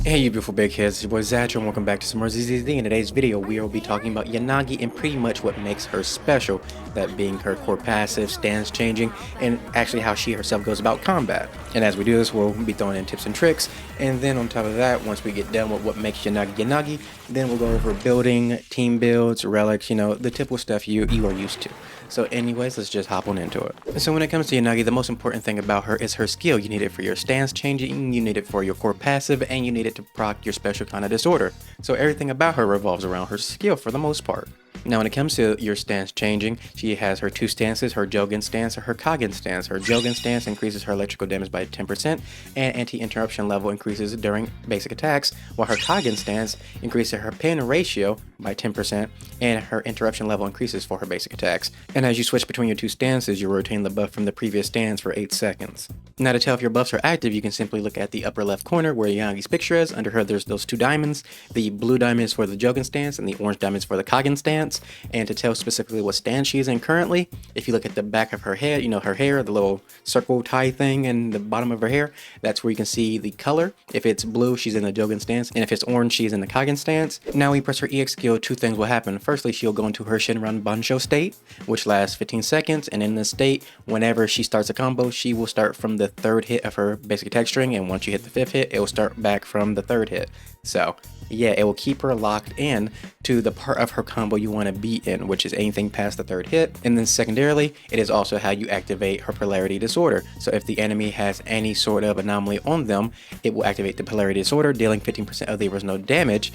Hey you beautiful big kids, it's your boy Zach and welcome back to some more ZZZ. In today's video we will be talking about Yanagi and pretty much what makes her special, that being her core passive, stance changing, and actually how she herself goes about combat. And as we do this, we'll be throwing in tips and tricks, and then on top of that, once we get done with what makes Yanagi Yanagi, then we'll go over building, team builds, relics, the typical stuff you are used to. So anyways, let's just hop on into it. So when it comes to Yanagi, the most important thing about her is her skill. You need it for your stance changing, you need it for your core passive, and you need it to proc your special kind of disorder. So everything about her revolves around her skill for the most part. Now when it comes to your stance changing, she has her two stances, her Jogen stance or her Kagen stance. Her Jogen stance increases her electrical damage by 10% and anti-interruption level increases during basic attacks, while her Kagen stance increases her pin ratio by 10% and her interruption level increases for her basic attacks. And as you switch between your two stances, you rotate the buff from the previous stance for 8 seconds. Now to tell if your buffs are active, you can simply look at the upper left corner where Yanagi's picture is. Under her there's those two diamonds. The blue diamond is for the Jogen stance and the orange diamond is for the Kagen stance. And to tell specifically what stance she's in currently, if you look at the back of her head, her hair, the little circle tie thing in the bottom of her hair, that's where you can see the color. If it's blue, she's in the Jogen stance, and if it's orange, she's in the Kagen stance. Now when you press her EX skill, two things will happen. Firstly, she'll go into her Shinran Bansho state, which lasts 15 seconds, and in this state, whenever she starts a combo, she will start from the third hit of her basic attack string, and once you hit the fifth hit, it will start back from the third hit. So yeah, it will keep her locked in to the part of her combo you want to be in, which is anything past the third hit. And then secondarily, it is also how you activate her polarity disorder. So if the enemy has any sort of anomaly on them, it will activate the polarity disorder, dealing 15% of the original damage,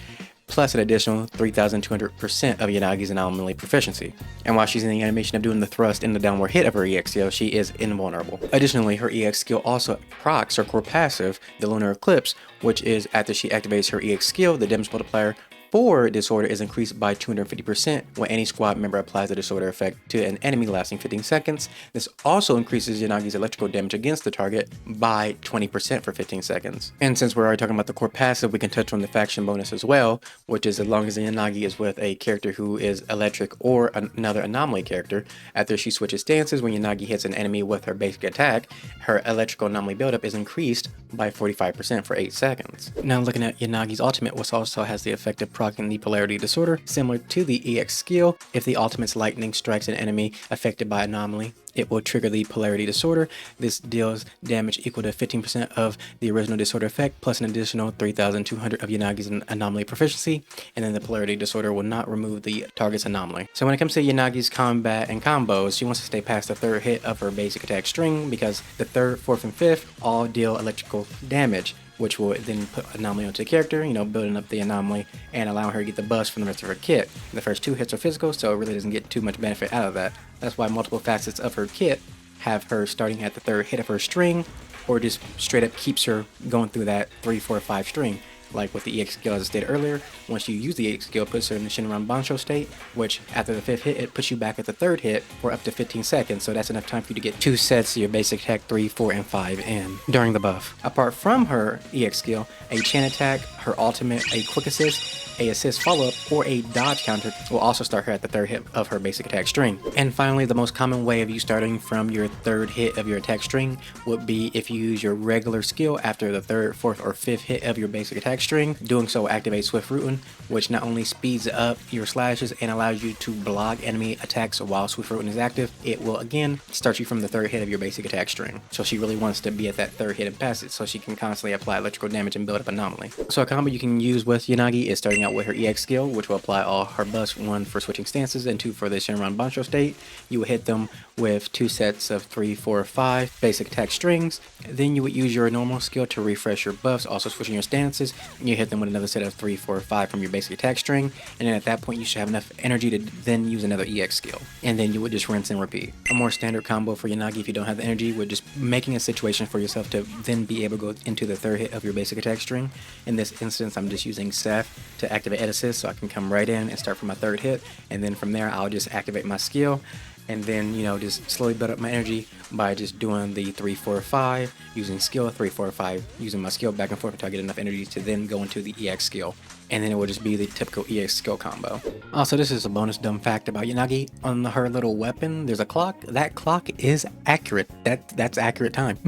plus an additional 3,200% of Yanagi's anomaly proficiency. And while she's in the animation of doing the thrust and the downward hit of her EX skill, she is invulnerable. Additionally, her EX skill also procs her core passive, the Lunar Eclipse, which is after she activates her EX skill, the damage multiplier for disorder is increased by 250% when any squad member applies the disorder effect to an enemy lasting 15 seconds. This also increases Yanagi's electrical damage against the target by 20% for 15 seconds. And since we're already talking about the core passive, we can touch on the faction bonus as well, which is as long as the Yanagi is with a character who is electric or another anomaly character, after she switches stances, when Yanagi hits an enemy with her basic attack, her electrical anomaly buildup is increased by 45% for 8 seconds. Now looking at Yanagi's ultimate, which also has the effect of proccing the polarity disorder, similar to the EX skill. If the ultimate's lightning strikes an enemy affected by anomaly, it will trigger the polarity disorder. This deals damage equal to 15% of the original disorder effect, plus an additional 3,200 of Yanagi's anomaly proficiency, and then the polarity disorder will not remove the target's anomaly. So when it comes to Yanagi's combat and combos, she wants to stay past the third hit of her basic attack string, because the third, fourth, and fifth all deal electrical damage, which will then put anomaly onto the character, building up the anomaly and allowing her to get the buffs from the rest of her kit. The first two hits are physical, so it really doesn't get too much benefit out of that. That's why multiple facets of her kit have her starting at the third hit of her string, or just straight up keeps her going through that 3, 4, 5 string. Like with the EX skill, as I stated earlier, once you use the EX skill, it puts her in the Shinran Bansho state, which after the fifth hit, it puts you back at the third hit for up to 15 seconds, so that's enough time for you to get 2 sets of your basic attack 3, 4, and 5 in during the buff. Apart from her EX skill, a chain attack, her ultimate, a quick assist, a assist follow-up, or a dodge counter will also start her at the third hit of her basic attack string. And finally, the most common way of you starting from your third hit of your attack string would be if you use your regular skill after the third, fourth, or fifth hit of your basic attack string. Doing so activates Swift Rooting, which not only speeds up your slashes and allows you to block enemy attacks while Swift Rooting is active, it will again start you from the third hit of your basic attack string. So she really wants to be at that third hit and pass it so she can constantly apply electrical damage and build up anomaly. So a combo you can use with Yanagi is starting out with her EX skill, which will apply all her buffs, 1 for switching stances and 2 for the Shinran Bansho state. You will hit them with 2 sets of 3, 4, 5 basic attack strings. Then you would use your normal skill to refresh your buffs, also switching your stances. You hit them with another set of 3, 4, 5 from your basic attack string, and then at that point you should have enough energy to then use another EX skill, and then you would just rinse and repeat. A more standard combo for Yanagi if you don't have the energy would just making a situation for yourself to then be able to go into the third hit of your basic attack string. In this instance, I'm just using Seth to activate Ed Assist, so I can come right in and start from my third hit, and then from there I'll just activate my skill, and then just slowly build up my energy by just doing the 3, 4, 5, using skill 3, 4, 5, using my skill back and forth until I get enough energy to then go into the EX skill. and then it will just be the typical EX skill combo. Also, this is a bonus dumb fact about Yanagi. On her little weapon, there's a clock. That clock is accurate. That's accurate time.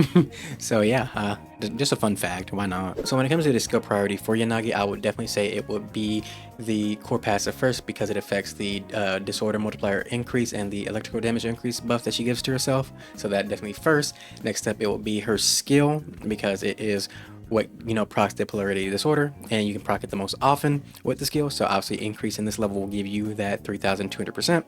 So yeah, just a fun fact. Why not? So when it comes to the skill priority for Yanagi, I would definitely say it would be the core passive first, because it affects the disorder multiplier increase and the electrical damage increase buff that she gives to herself. So that definitely first. Next up, it will be her skill, because it is what, you know, procs the polarity disorder, and you can proc it the most often with the skill. So obviously increasing this level will give you that 3200%.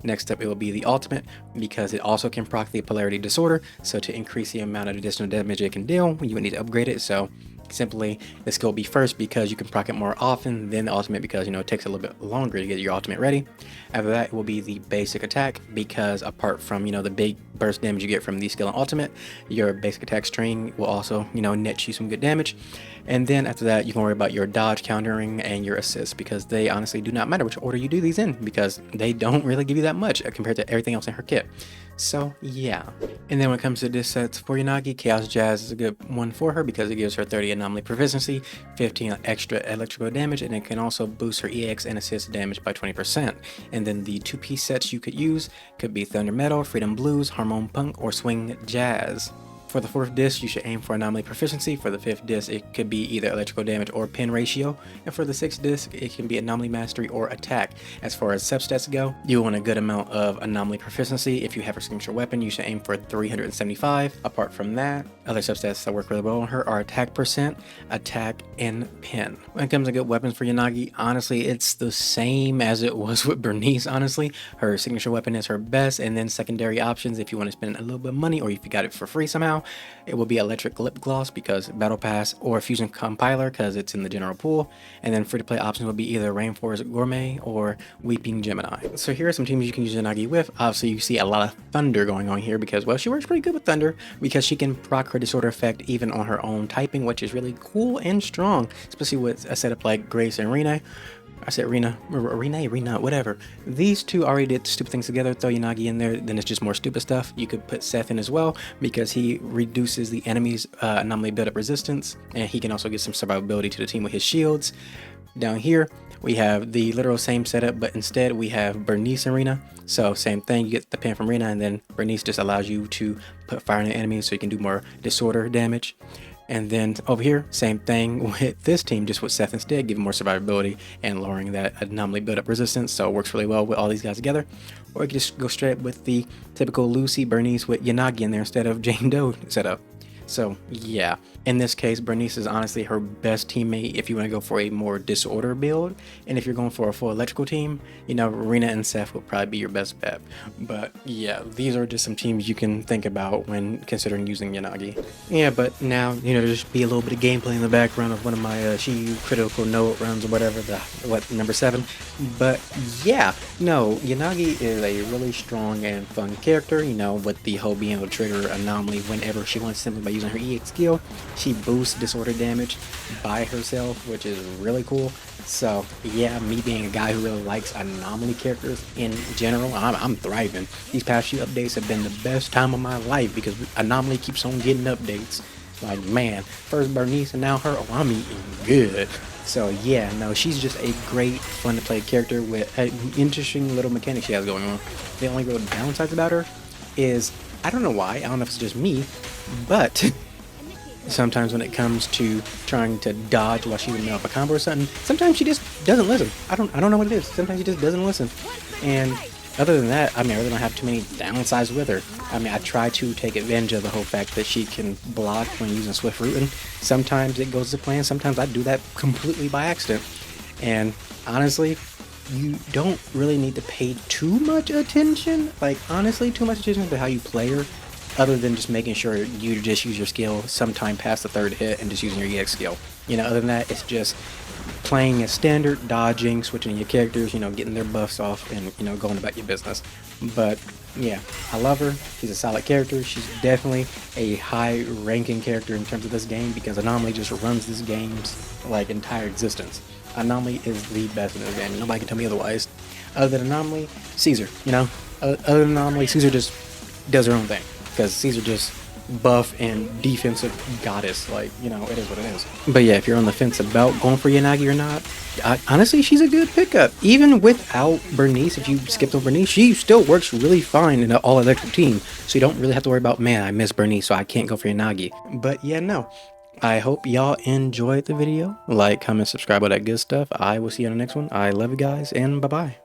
Next up, it will be the ultimate, because it also can proc the polarity disorder. So to increase the amount of additional damage it can deal, you would need to upgrade it. So simply the skill will be first, because you can proc it more often, then the ultimate, because, you know, it takes a little bit longer to get your ultimate ready. After that, it will be the basic attack, because apart from, you know, the big burst damage you get from the skill and ultimate, your basic attack string will also, you know, net you some good damage. And then after that, you can worry about your dodge, countering, and your assist, because they honestly do not matter which order you do these in, because they don't really give you that much compared to everything else in her kit. So yeah. And then when it comes to this sets for Yanagi, Chaos Jazz is a good one for her, because it gives her 30 anomaly proficiency, 15 extra electrical damage, and it can also boost her EX and assist damage by 20%. And then the 2-piece sets you could use could be Thunder Metal, Freedom Blues, Hormone Punk, or Swing Jazz. For the 4th disc, you should aim for anomaly proficiency. For the 5th disc, it could be either electrical damage or pin ratio. And for the 6th disc, it can be anomaly mastery or attack. As far as substats go, you want a good amount of anomaly proficiency. If you have her signature weapon, you should aim for 375. Apart from that, other substats that work really well on her are attack percent, attack, and pin. When it comes to good weapons for Yanagi, honestly, it's the same as it was with Bernice, honestly. Her signature weapon is her best, and then secondary options, if you want to spend a little bit of money or if you got it for free somehow, it will be electric lip gloss, because battle pass, or fusion compiler, because it's in the general pool. And then free to play options will be either Rainforest Gourmet or Weeping Gemini. So here are some teams you can use Yanagi with. Obviously you see a lot of thunder going on here, because, well, she works pretty good with thunder, because she can proc her disorder effect even on her own typing, which is really cool and strong, especially with a setup like Grace and Rena. I said Rena, whatever. These two already did stupid things together. Throw Yanagi in there, then it's just more stupid stuff. You could put Seth in as well, because he reduces the enemy's anomaly build-up resistance, and he can also get some survivability to the team with his shields. Down here, we have the literal same setup, but instead we have Bernice and Rena. So same thing, you get the pin from Rena, and then Bernice just allows you to put fire in the enemy, so you can do more disorder damage. And then over here, same thing with this team, just with Seth instead, giving more survivability and lowering that anomaly build-up resistance. So it works really well with all these guys together. Or you can just go straight up with the typical Lucy Bernice with Yanagi in there instead of Jane Doe setup. So yeah, in this case, Bernice is honestly her best teammate if you want to go for a more disorder build. And if you're going for a full electrical team, you know, Rena and Seth will probably be your best bet. But yeah, these are just some teams you can think about when considering using Yanagi. Yeah, but now, you know, there's be a little bit of gameplay in the background of one of my Shiyu critical note runs or whatever, number 7. But yeah, no, Yanagi is a really strong and fun character, you know, with the whole being able to trigger anomaly whenever she wants, simply by using her EX skill. She boosts disorder damage by herself, which is really cool. So yeah, me being a guy who really likes anomaly characters in general, I'm thriving. These past few updates have been the best time of my life, because anomaly keeps on getting updates. Like, man, first Bernice and now her, oh, I'm eating good. So yeah, no, she's just a great, fun to play character with an interesting little mechanic she has going on. The only real downsides about her is, I don't know why, I don't know if it's just me, but sometimes when it comes to trying to dodge while she's in the middle of a combo or something, sometimes she just doesn't listen. I don't know what it is. Sometimes she just doesn't listen. And other than that, I mean, I really don't have too many downsides with her. I mean, I try to take advantage of the whole fact that she can block when using swift rooting. Sometimes it goes to plan. Sometimes I do that completely by accident. And honestly, you don't really need to pay too much attention, like honestly, too much attention to how you play her, other than just making sure you just use your skill sometime past the 3rd hit and just using your EX skill. You know, other than that, it's just playing as standard, dodging, switching your characters, you know, getting their buffs off, and, you know, going about your business. But yeah, I love her. She's a solid character. She's definitely a high ranking character in terms of this game, because Anomaly just runs this game's like entire existence. Anomaly is the best in this game. Nobody can tell me otherwise. Other than Anomaly, Caesar, you know? Other than Anomaly, Caesar just does her own thing. Because Caesar just buff and defensive goddess. Like, you know, it is what it is. But yeah, if you're on the fence about going for Yanagi or not, honestly, she's a good pickup. Even without Bernice, if you skipped over Bernice, she still works really fine in an all-electric team. So you don't really have to worry about, man, I miss Bernice, so I can't go for Yanagi. But yeah, no. I hope y'all enjoyed the video. Like, comment, subscribe, all that good stuff. I will see you on the next one. I love you guys, and bye-bye.